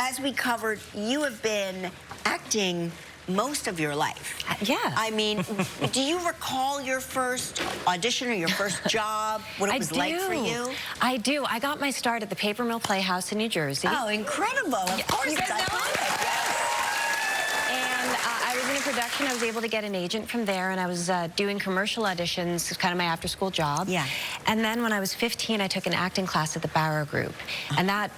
as we covered, you have been acting most of your life. Yeah. I mean, do you recall your first audition or your first job? What it was like for you? I do. I got my start at the Paper Mill Playhouse in New Jersey. Oh, incredible. Of course. You guys know it? And I was in a production. I was able to get an agent from there, and I was doing commercial auditions, kind of my after-school job. Yeah. And then when I was 15, I took an acting class at the Barrow Group, and that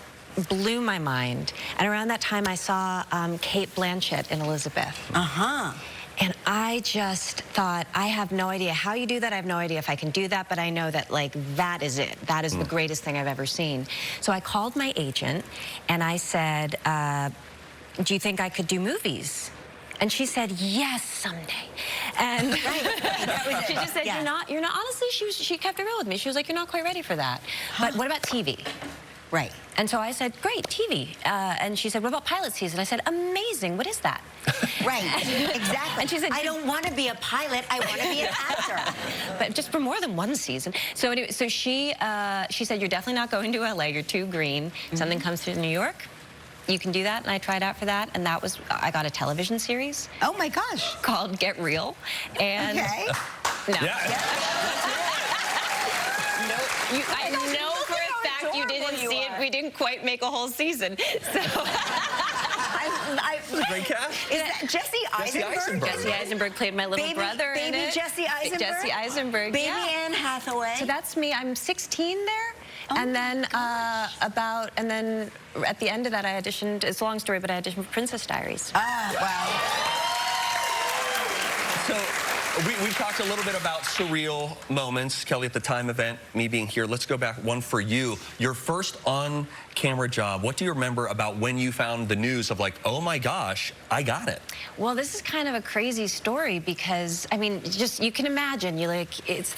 blew my mind. And around that time, I saw Kate Blanchett in Elizabeth. Uh-huh. And I just thought, I have no idea how you do that. I have no idea if I can do that, but I know that, like, that is it. That is the greatest thing I've ever seen. So I called my agent, and I said, do you think I could do movies? And she said, yes, someday. And she just said, you're not, honestly, she kept it real with me. She was like, you're not quite ready for that. But what about TV? Right. And so I said, great, TV. And she said, what about pilot season? I said, amazing, what is that? Right, exactly. And she said, I don't want to be a pilot, I want to be an actor. But just for more than one season. So anyway, so she said, you're definitely not going to LA, you're too green. Something comes through New York, you can do that. And I tried out for that, and that was, I got a television series. Oh my gosh. Called Get Real. And okay. No. Yeah. I know for a fact you didn't see it. We didn't quite make a whole season. So. Great cast. Is that Jesse Eisenberg? Jesse Eisenberg played my little brother in it. Baby Jesse Eisenberg? Jesse Eisenberg, Baby yeah. Anne Hathaway. So that's me. I'm 16 there. Oh and then and then at the end of that I auditioned, it's a long story, but I auditioned for Princess Diaries. Ah, wow. So we've talked a little bit about surreal moments. Kelly, at the Time event, me being here, let's go back one for you. Your first on-camera job, what do you remember about when you found the news of, like, oh my gosh, I got it? Well, this is kind of a crazy story because, I mean, just, you can imagine, you're like, it's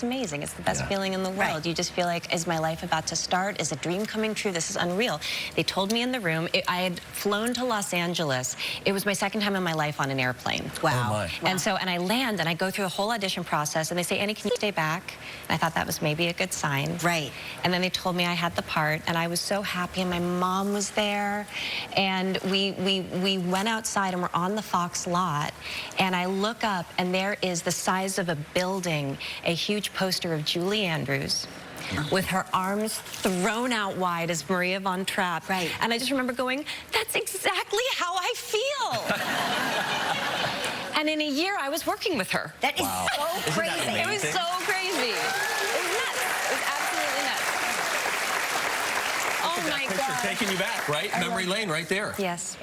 amazing. It's the best feeling in the world. Right. You just feel like, is my life about to start? Is a dream coming true? This is unreal. They told me in the room, I had flown to Los Angeles. It was my second time in my life on an airplane. Wow. Oh my. And so, and I land and I go through a whole audition process and they say, Annie, can you stay back? And I thought that was maybe a good sign. Right. And then they told me I had the part and I was so happy, and my mom was there, and we went outside and we're on the Fox lot, and I look up and there is the size of a building, a huge poster of Julie Andrews with her arms thrown out wide as Maria von Trapp. Right. And I just remember going, that's exactly how I feel. And in a year, I was working with her. That is so crazy. It was so crazy. It was nuts. It was absolutely nuts. Oh my God. Taking you back, right? Memory lane right there. Yes.